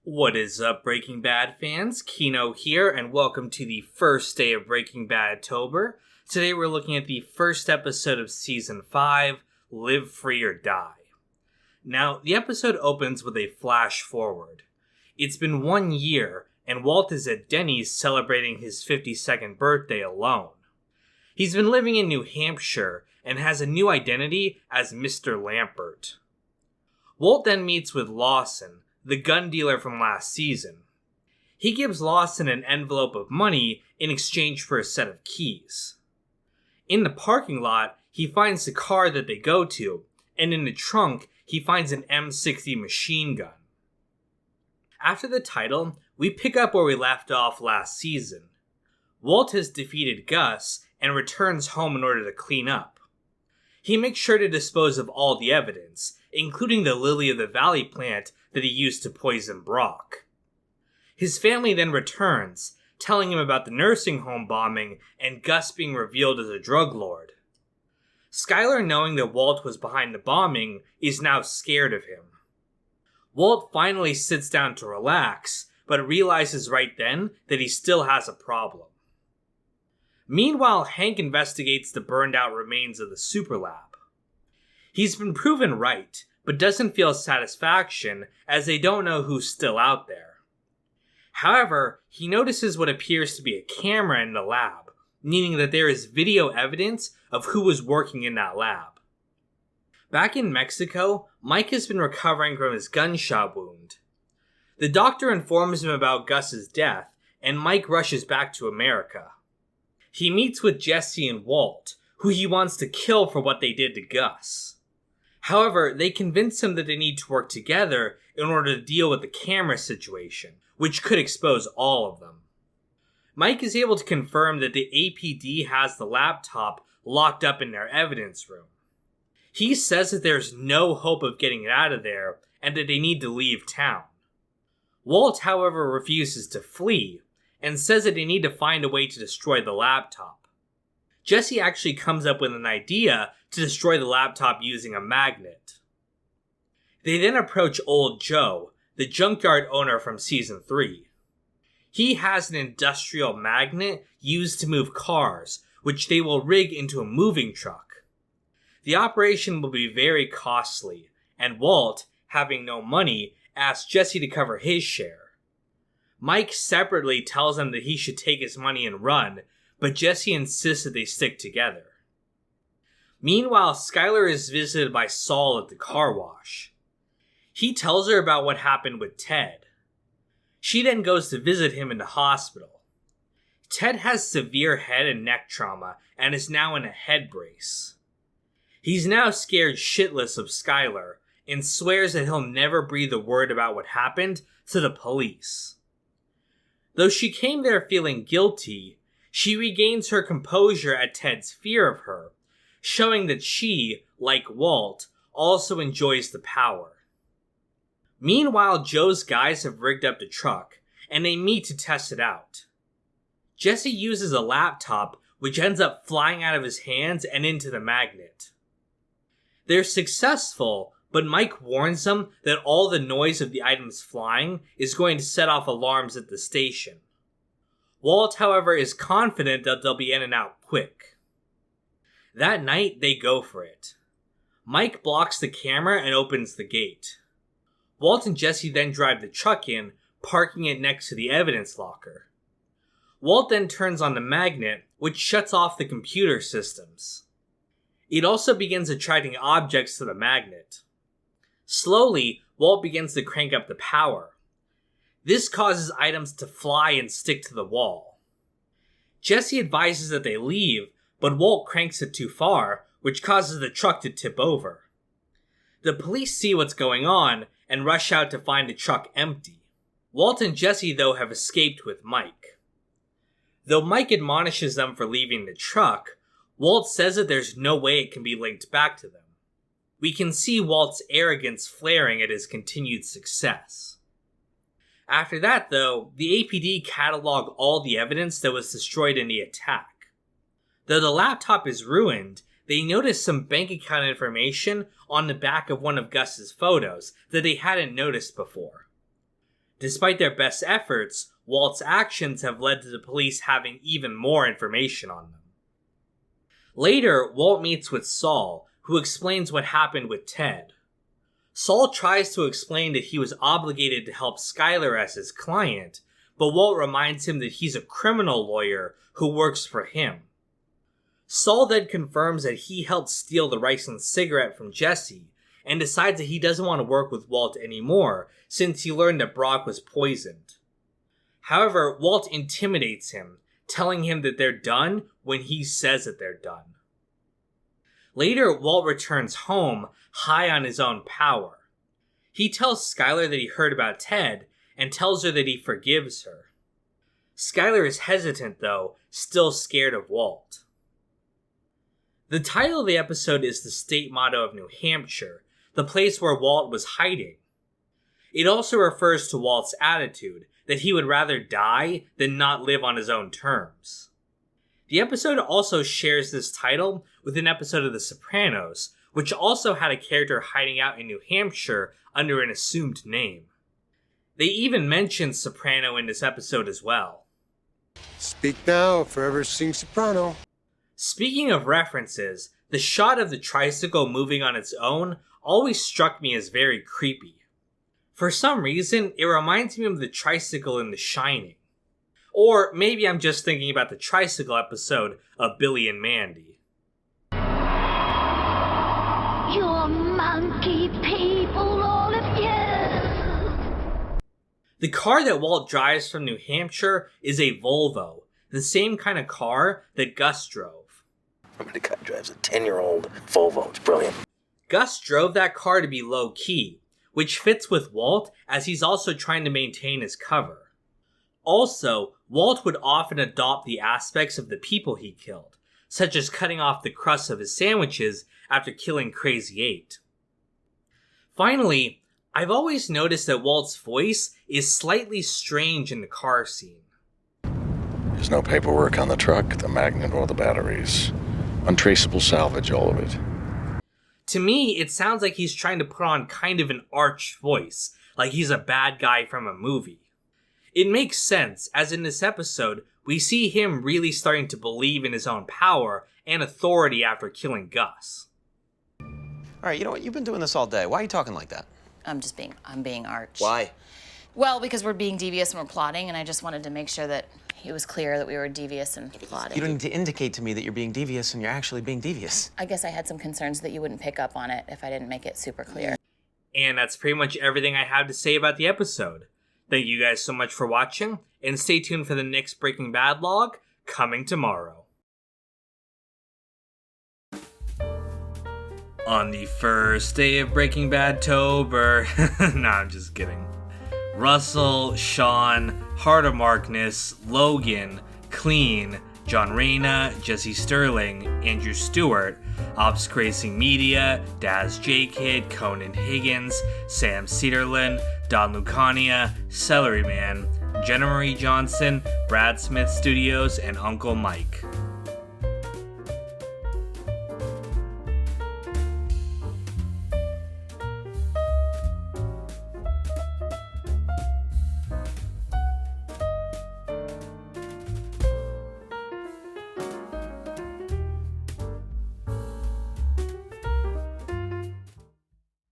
What is up, Breaking Bad fans? Kino here, and welcome to the first day of Breaking Bad-tober. Today we're looking at the first episode of Season 5, Live Free or Die. Now, the episode opens with a flash forward. It's been 1 year, and Walt is at Denny's celebrating his 52nd birthday alone. He's been living in New Hampshire, and has a new identity as Mr. Lampert. Walt then meets with Lawson, the gun dealer from last season. He gives Lawson an envelope of money in exchange for a set of keys. In the parking lot, he finds the car that they go to, and in the trunk, he finds an M60 machine gun. After the title, we pick up where we left off last season. Walt has defeated Gus and returns home in order to clean up. He makes sure to dispose of all the evidence, including the Lily of the Valley plant that he used to poison Brock. His family then returns, telling him about the nursing home bombing and Gus being revealed as a drug lord. Skyler, knowing that Walt was behind the bombing, is now scared of him. Walt finally sits down to relax, but realizes right then that he still has a problem. Meanwhile, Hank investigates the burned out remains of the super lab. He's been proven right, but doesn't feel satisfaction as they don't know who's still out there. However, he notices what appears to be a camera in the lab, meaning that there is video evidence of who was working in that lab. Back in Mexico, Mike has been recovering from his gunshot wound. The doctor informs him about Gus's death, and Mike rushes back to America. He meets with Jesse and Walt, who he wants to kill for what they did to Gus. However, they convince him that they need to work together in order to deal with the camera situation, which could expose all of them. Mike is able to confirm that the APD has the laptop locked up in their evidence room. He says that there's no hope of getting it out of there, and that they need to leave town. Walt, however, refuses to flee, and says that they need to find a way to destroy the laptop. Jesse actually comes up with an idea to destroy the laptop using a magnet. They then approach Old Joe, the junkyard owner from Season 3. He has an industrial magnet used to move cars, which they will rig into a moving truck. The operation will be very costly, and Walt, having no money, asks Jesse to cover his share. Mike separately tells him that he should take his money and run, but Jesse insists that they stick together. Meanwhile, Skyler is visited by Saul at the car wash. He tells her about what happened with Ted. She then goes to visit him in the hospital. Ted has severe head and neck trauma and is now in a head brace. He's now scared shitless of Skyler and swears that he'll never breathe a word about what happened to the police. Though she came there feeling guilty, she regains her composure at Ted's fear of her, showing that she, like Walt, also enjoys the power. Meanwhile, Joe's guys have rigged up the truck, and they meet to test it out. Jesse uses a laptop, which ends up flying out of his hands and into the magnet. They're successful, but Mike warns them that all the noise of the items flying is going to set off alarms at the station. Walt, however, is confident that they'll be in and out quick. That night, they go for it. Mike blocks the camera and opens the gate. Walt and Jesse then drive the truck in, parking it next to the evidence locker. Walt then turns on the magnet, which shuts off the computer systems. It also begins attracting objects to the magnet. Slowly, Walt begins to crank up the power. This causes items to fly and stick to the wall. Jesse advises that they leave, but Walt cranks it too far, which causes the truck to tip over. The police see what's going on and rush out to find the truck empty. Walt and Jesse, though, have escaped with Mike. Though Mike admonishes them for leaving the truck, Walt says that there's no way it can be linked back to them. We can see Walt's arrogance flaring at his continued success. After that, though, the APD catalog all the evidence that was destroyed in the attack. Though the laptop is ruined, they notice some bank account information on the back of one of Gus's photos that they hadn't noticed before. Despite their best efforts, Walt's actions have led to the police having even more information on them. Later, Walt meets with Saul, who explains what happened with Ted. Saul tries to explain that he was obligated to help Skyler as his client, but Walt reminds him that he's a criminal lawyer who works for him. Saul then confirms that he helped steal the rice and cigarette from Jesse, and decides that he doesn't want to work with Walt anymore since he learned that Brock was poisoned. However, Walt intimidates him, telling him that they're done when he says that they're done. Later, Walt returns home, high on his own power. He tells Skyler that he heard about Ted, and tells her that he forgives her. Skyler is hesitant, though, still scared of Walt. The title of the episode is the state motto of New Hampshire, the place where Walt was hiding. It also refers to Walt's attitude, that he would rather die than not live on his own terms. The episode also shares this title with an episode of The Sopranos, which also had a character hiding out in New Hampshire under an assumed name. They even mention Soprano in this episode as well. Speak now, or forever sing soprano. Speaking of references, the shot of the tricycle moving on its own always struck me as very creepy. For some reason, it reminds me of the tricycle in The Shining. Or maybe I'm just thinking about the tricycle episode of Billy and Mandy. You monkey people, all of you! The car that Walt drives from New Hampshire is a Volvo, the same kind of car that Gus drove. The guy drives a 10-year-old Volvo. It's brilliant. Gus drove that car to be low-key, which fits with Walt as he's also trying to maintain his cover. Also, Walt would often adopt the aspects of the people he killed, such as cutting off the crust of his sandwiches after killing Crazy 8. Finally, I've always noticed that Walt's voice is slightly strange in the car scene. There's no paperwork on the truck, the magnet, or the batteries. Untraceable salvage, all of it. To me, it sounds like he's trying to put on kind of an arch voice, like he's a bad guy from a movie. It makes sense, as in this episode, we see him really starting to believe in his own power and authority after killing Gus. All right, you know what? You've been doing this all day. Why are you talking like that? I'm being arch. Why? Well, because we're being devious and we're plotting, and I just wanted to make sure that it was clear that we were devious and plotting. You don't need to indicate to me that you're being devious and you're actually being devious. I guess I had some concerns that you wouldn't pick up on it if I didn't make it super clear. And that's pretty much everything I have to say about the episode. Thank you guys so much for watching, and stay tuned for the next Breaking Bad log coming tomorrow. On the first day of Breaking Bad-tober. Nah, I'm just kidding. Russell, Sean, Heart of Markness, Logan, Clean, John Reyna, Jesse Sterling, Andrew Stewart, Ops Racing Media, Daz J-Kid, Conan Higgins, Sam Cedarlin, Don Lucania, Celery Man, Jenna Marie Johnson, Brad Smith Studios, and Uncle Mike.